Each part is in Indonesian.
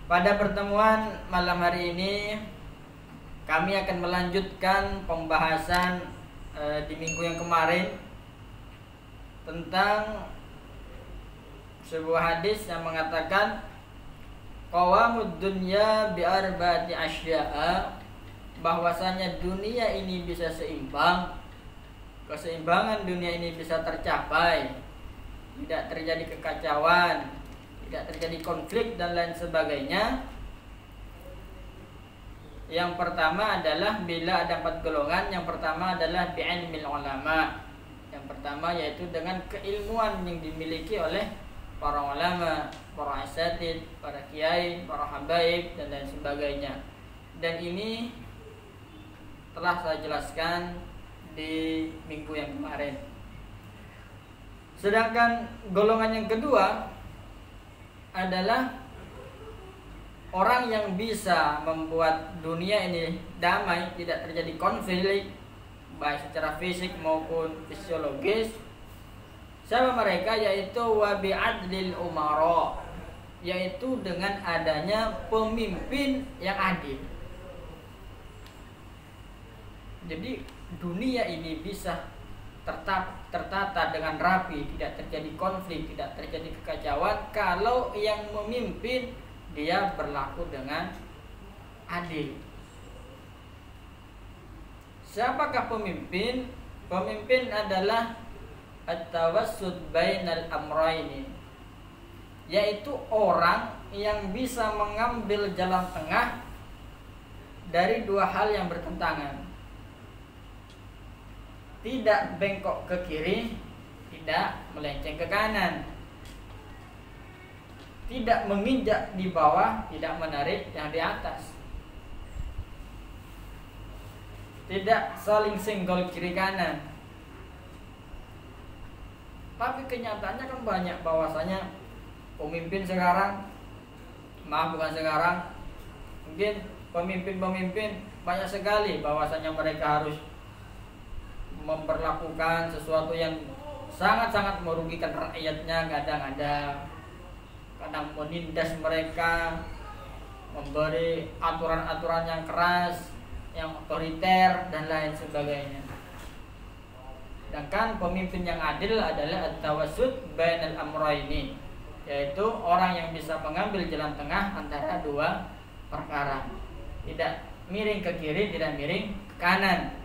Pada pertemuan malam hari ini kami akan melanjutkan pembahasan di minggu yang kemarin tentang sebuah hadis yang mengatakan qawamud dunya bi arba'ati asya'a, bahwasanya dunia ini bisa seimbang, keseimbangan dunia ini bisa tercapai, tidak terjadi kekacauan, tidak terjadi konflik dan lain sebagainya. Yang pertama adalah bila ada 4 golongan. Yang pertama adalah bi'ilmil ulama. Yang pertama yaitu dengan keilmuan yang dimiliki oleh para ulama, para asatid, para kiai, para habaib dan lain sebagainya. Dan ini telah saya jelaskan di minggu yang kemarin. Sedangkan golongan yang kedua adalah orang yang bisa membuat dunia ini damai, tidak terjadi konflik baik secara fisik maupun fisiologis. Siapa mereka? Yaitu wabi'adlil umara, yaitu dengan adanya pemimpin yang adil. Jadi dunia ini bisa tertata dengan rapi, tidak terjadi konflik, tidak terjadi kekacauan kalau yang memimpin dia berlaku dengan adil. Siapakah pemimpin? Pemimpin adalah at-tawassut bainal amrayni, yaitu orang yang bisa mengambil jalan tengah dari dua hal yang bertentangan. Tidak bengkok ke kiri, tidak melenceng ke kanan, tidak menginjak di bawah, tidak menarik yang di atas, tidak saling senggol kiri kanan. Tapi kenyataannya kan banyak bahwasanya pemimpin sekarang, bukan sekarang, mungkin pemimpin-pemimpin banyak sekali bahwasanya mereka harus memperlakukan sesuatu yang sangat-sangat merugikan rakyatnya, kadang-kadang menindas mereka, memberi aturan-aturan yang keras, yang otoriter dan lain sebagainya. Sedangkan pemimpin yang adil adalah at-tawassut bainal amrayni, yaitu orang yang bisa mengambil jalan tengah antara dua perkara, tidak miring ke kiri, tidak miring ke kanan,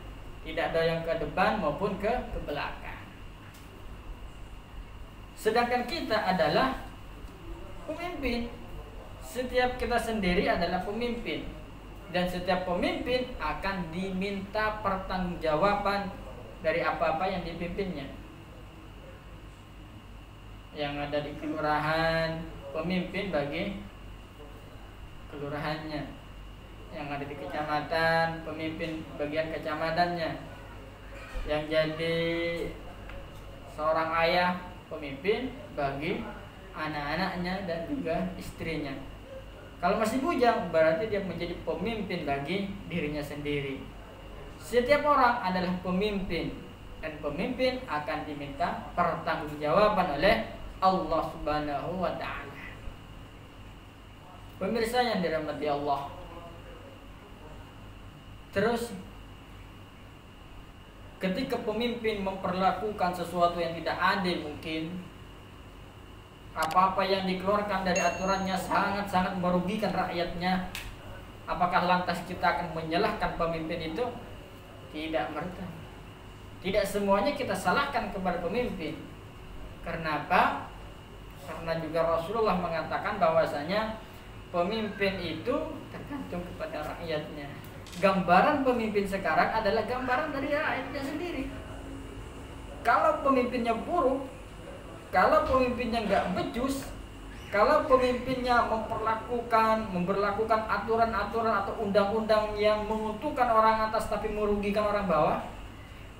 tidak doyong ke depan maupun ke belakang. Sedangkan kita adalah pemimpin. Setiap kita sendiri adalah pemimpin, dan setiap pemimpin akan diminta pertanggungjawaban dari apa-apa yang dipimpinnya. Yang ada di kelurahan, pemimpin bagi kelurahannya. Yang ada di kecamatan, pemimpin bagian kecamatannya. Yang jadi seorang ayah, pemimpin bagi anak-anaknya dan juga istrinya. Kalau masih bujang, berarti dia menjadi pemimpin bagi dirinya sendiri. Setiap orang adalah pemimpin, dan pemimpin akan diminta pertanggungjawaban oleh Allah Subhanahu wa ta'ala. Pemirsa yang dirahmati Allah, terus ketika pemimpin memperlakukan sesuatu yang tidak adil, mungkin apa-apa yang dikeluarkan dari aturannya sangat-sangat merugikan rakyatnya, apakah lantas kita akan menyalahkan pemimpin itu? Tidak merta. Tidak semuanya kita salahkan kepada pemimpin. Karena apa? Karena juga Rasulullah mengatakan bahwasanya pemimpin itu tergantung kepada rakyatnya. Gambaran pemimpin sekarang adalah gambaran dari rakyatnya sendiri. Kalau pemimpinnya buruk, kalau pemimpinnya nggak becus, kalau pemimpinnya memberlakukan aturan-aturan atau undang-undang yang menguntungkan orang atas tapi merugikan orang bawah,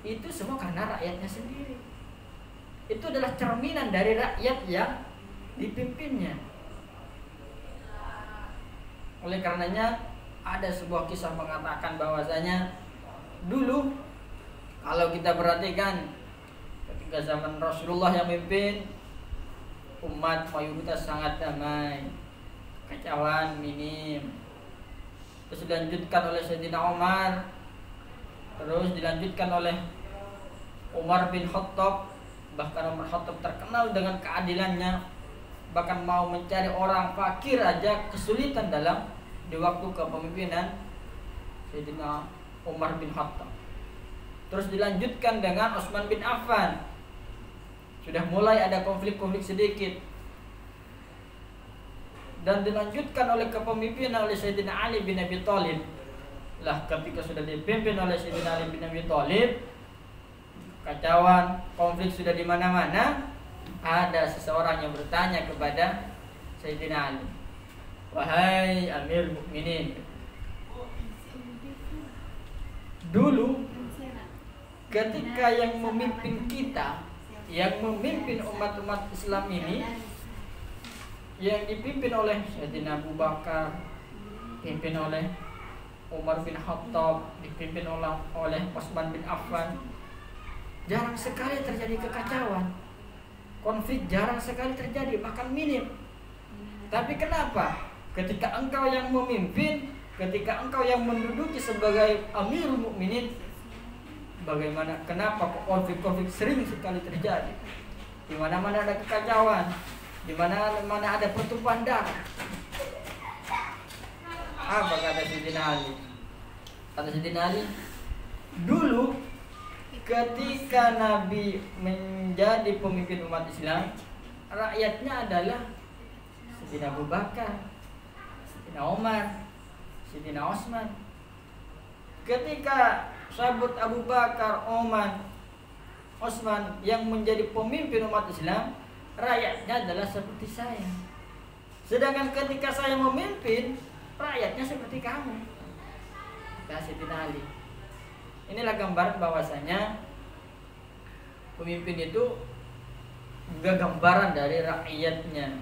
itu semua karena rakyatnya sendiri. Itu adalah cerminan dari rakyat yang dipimpinnya. Oleh karenanya ada sebuah kisah mengatakan bahwasanya dulu kalau kita perhatikan ketika zaman Rasulullah yang memimpin, umat mayoritas sangat damai. kekacauan minim. Terus dilanjutkan oleh Sayyidina Umar, terus dilanjutkan oleh Umar bin Khattab. Bahkan Umar Khattab terkenal dengan keadilannya, bahkan mau mencari orang fakir aja kesulitan dalam di waktu kepemimpinan Sayyidina Umar bin Khattab. Terus dilanjutkan dengan Utsman bin Affan. Sudah mulai ada konflik-konflik sedikit. Dan dilanjutkan oleh kepemimpinan oleh Sayyidina Ali bin Abi Thalib. Lah ketika sudah dipimpin oleh Sayyidina Ali bin Abi Thalib, kacauan, konflik sudah di mana-mana, ada seseorang yang bertanya kepada Sayyidina Ali, "Wahai Amir Mukminin, dulu ketika yang memimpin kita, yang memimpin umat-umat Islam ini, yang dipimpin oleh Sayyidina Abu Bakar, dipimpin oleh Umar bin Khattab, dipimpin oleh Utsman bin Affan, jarang sekali terjadi kekacauan, konflik jarang sekali terjadi, bahkan minim. Tapi kenapa ketika engkau yang memimpin, ketika engkau yang menduduki sebagai Amirul Mukminin, bagaimana, kenapa konflik-konflik sering sekali terjadi? Di mana-mana ada kekacauan, di mana-mana ada pertumpahan darah. Apa kata Sayyidina Ali? Kata Sayyidina Ali, dulu ketika Nabi menjadi pemimpin umat Islam, rakyatnya adalah Sayyidina Abu Bakar, Sayyidina Umar, Sayyidina Utsman. Ketika sahabat Abu Bakar, Umar, Utsman yang menjadi pemimpin umat Islam, rakyatnya adalah seperti saya. Sedangkan ketika saya memimpin, rakyatnya seperti kamu. Sayyidina Ali. Inilah gambaran bahwasanya pemimpin itu juga gambaran dari rakyatnya.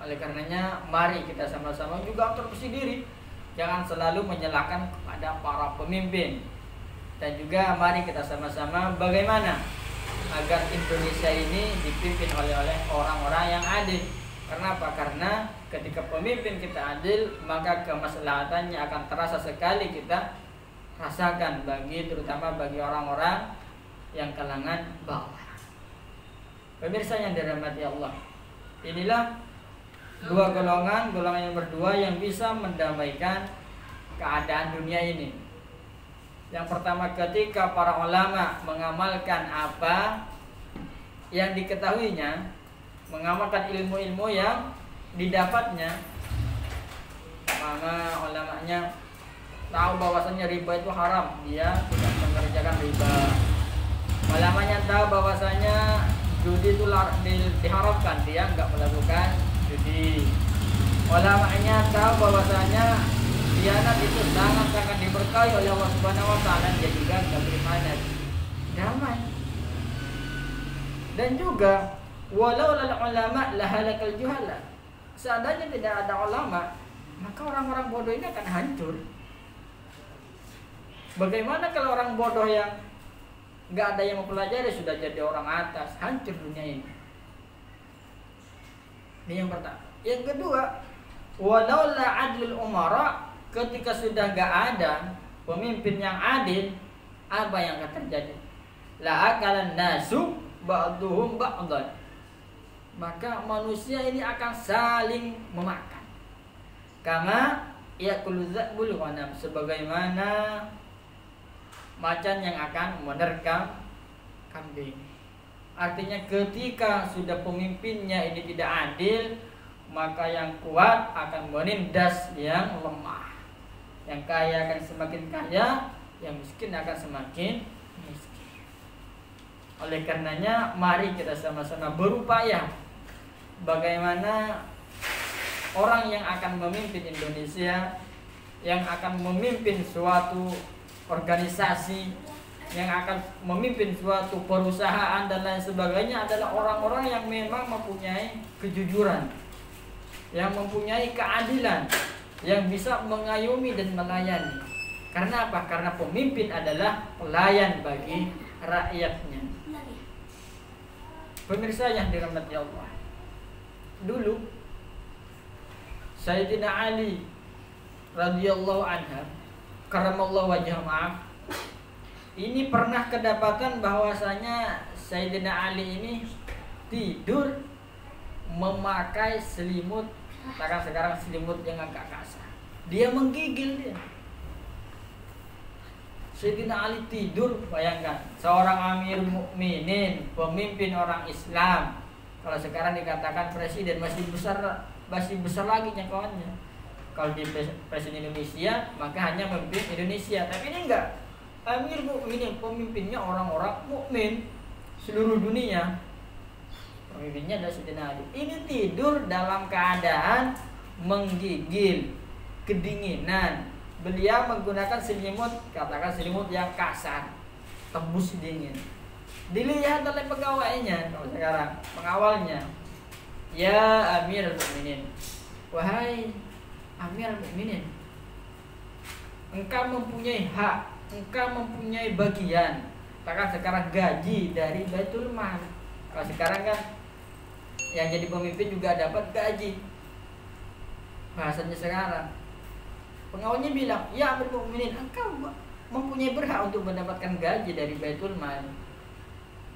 Oleh karenanya mari kita sama-sama juga introspeksi diri. Jangan selalu menyalahkan kepada para pemimpin. Dan juga mari kita sama-sama bagaimana agar Indonesia ini dipimpin oleh orang-orang yang adil. Kenapa? Karena ketika pemimpin kita adil, maka kemaslahatannya akan terasa sekali kita rasakan, terutama bagi orang-orang yang kalangan bawah. Pemirsa yang dirahmati Allah, inilah dua golongan yang berdua yang bisa mendamaikan keadaan dunia ini. Yang pertama, ketika para ulama mengamalkan apa yang diketahuinya, mengamalkan ilmu-ilmu yang didapatnya. Maka ulamanya tahu bahwasanya riba itu haram, dia tidak mengerjakan riba. Ulamanya tahu bahwasanya judi itu diharamkan, dia enggak melakukan judi. Ulamanya tahu bahwasanya khianat itu sangat-sangat diberkahi oleh Allah Subhanahu wa taala, dia juga enggak berkhianat. Damai. Dan juga walau lal ulama lahalakal juhala. Seandainya tidak ada ulama, maka orang-orang bodoh ini akan hancur. Bagaimana kalau orang bodoh yang nggak ada yang mempelajari sudah jadi orang atas, hancur dunia ini. Ini yang pertama. Yang kedua, walau la adlul umara, ketika sudah nggak ada pemimpin yang adil, apa yang akan terjadi? La akalan nasu ba'duhum ba'dan. Maka manusia ini akan saling memakan. Kama yaqulu dzabul ghanam, sebagaimana macan yang akan menerkam kambing. Artinya ketika sudah pemimpinnya ini tidak adil, maka yang kuat akan menindas yang lemah. Yang kaya akan semakin kaya, yang miskin akan semakin miskin. Oleh karenanya mari kita sama-sama berupaya bagaimana orang yang akan memimpin Indonesia, yang akan memimpin suatu organisasi, yang akan memimpin suatu perusahaan dan lain sebagainya adalah orang-orang yang memang mempunyai kejujuran, yang mempunyai keadilan, yang bisa mengayomi dan melayani. Karena apa? Karena pemimpin adalah pelayan bagi rakyatnya. Pemirsa yang dirahmati Allah, dulu Sayyidina Ali radhiyallahu anha karamallahu wajhah, maaf, ini pernah kedapatan bahwasanya Sayyidina Ali ini tidur memakai selimut, katakan sekarang selimut yang agak kasar. Dia menggigil dia. Sayyidina Ali tidur, bayangkan, seorang Amir Mukminin, pemimpin orang Islam. Kalau sekarang dikatakan presiden, masih besar lagi jangkauannya. Kalau di presiden Indonesia, maka hanya memimpin Indonesia. Tapi ini enggak. Amir Mukminin, pemimpinnya orang-orang mukmin seluruh dunia. Pemimpinnya adalah Sayyidina Ali. Ini tidur dalam keadaan menggigil, kedinginan. Beliau menggunakan selimut, katakan selimut yang kasar, tembus dingin. Dilihat oleh pegawainya, kalau sekarang pengawalnya, ya Amirul Mukminin, wahai Amirul Mukminin, engkau mempunyai hak, engkau mempunyai bagian, katakan sekarang gaji dari Baitul Mal. Kalau sekarang kan yang jadi pemimpin juga dapat gaji, bahasanya sekarang. Pengawalnya bilang, ya Amirul Mukminin, engkau mempunyai berhak untuk mendapatkan gaji dari Baitul Mal.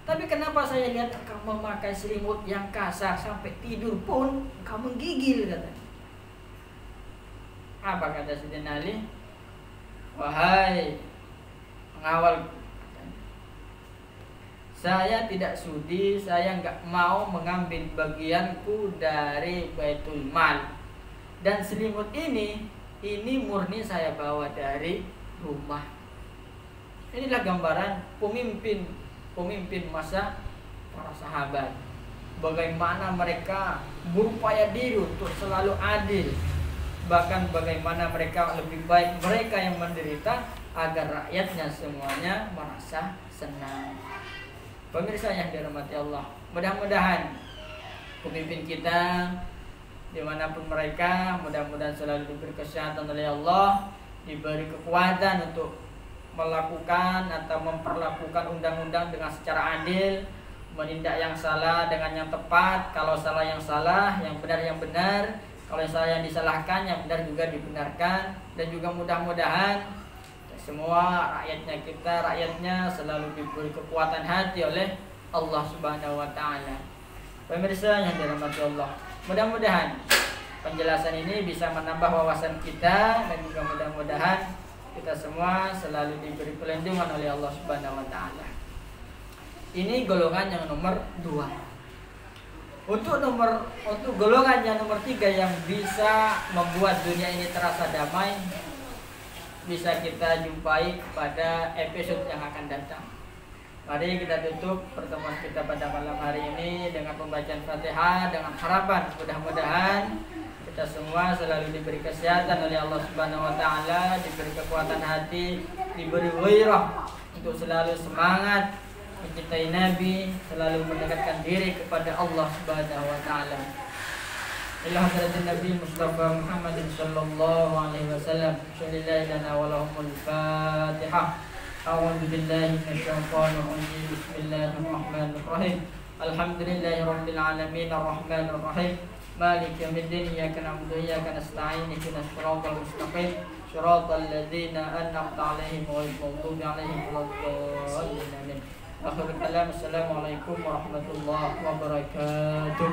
Tapi kenapa saya lihat engkau memakai selimut yang kasar, sampai tidur pun engkau menggigil, katanya. Apa kata Sayyidina Ali? Wahai pengawal, saya tidak sudi, saya nggak mau mengambil bagianku dari Baitul Mal. Dan selimut ini murni saya bawa dari rumah. Inilah gambaran pemimpin masa para sahabat. Bagaimana mereka berupaya diri untuk selalu adil. Bahkan bagaimana mereka lebih baik mereka yang menderita agar rakyatnya semuanya merasa senang. Pemirsa yang dirahmati Allah, mudah-mudahan pemimpin kita dimanapun mereka, mudah-mudahan selalu diberi kesehatan oleh Allah, diberi kekuatan untuk melakukan atau memperlakukan undang-undang dengan secara adil, menindak yang salah dengan yang tepat, kalau salah yang salah, yang benar yang benar, kalau yang salah yang disalahkan, yang benar juga dibenarkan. Dan juga mudah-mudahan semua rakyatnya selalu diberi kekuatan hati oleh Allah Subhanahu wa taala. Pemirsa yang dirahmati Allah, mudah-mudahan penjelasan ini bisa menambah wawasan kita, dan juga mudah-mudahan kita semua selalu diberi perlindungan oleh Allah Subhanahu wa taala. Ini golongan yang nomor 2. Untuk golongan yang nomor 3 yang bisa membuat dunia ini terasa damai, bisa kita jumpai pada episode yang akan datang. Mari kita tutup pertemuan kita pada malam hari ini dengan pembacaan Fatihah, dengan harapan mudah-mudahan kita semua selalu diberi kesehatan oleh Allah Subhanahu wa taala, diberi kekuatan hati, diberi ghairah untuk selalu semangat mencintai Nabi, selalu mendekatkan diri kepada Allah Subhanahu wa taala. Ila hadratin Nabi Mustafa Muhammad sallallahu alaihi wasallam. Syallallahu lana wa lahumul Fatihah. A'udzu billahi minasyaitonir rajim. Bismillahirrahmanirrahim. Alhamdulillahirabbil alamin arrahmanir rahim. Maliki yaumiddin. Iyyaka na'budu wa iyyaka nasta'in. Ihdinas siratal mustaqim. Shiratal ladzina an'amta 'alaihim ghairil maghdubi 'alaihim waladdallin. Akhirul kalam. Assalamualaikum warahmatullahi wabarakatuh.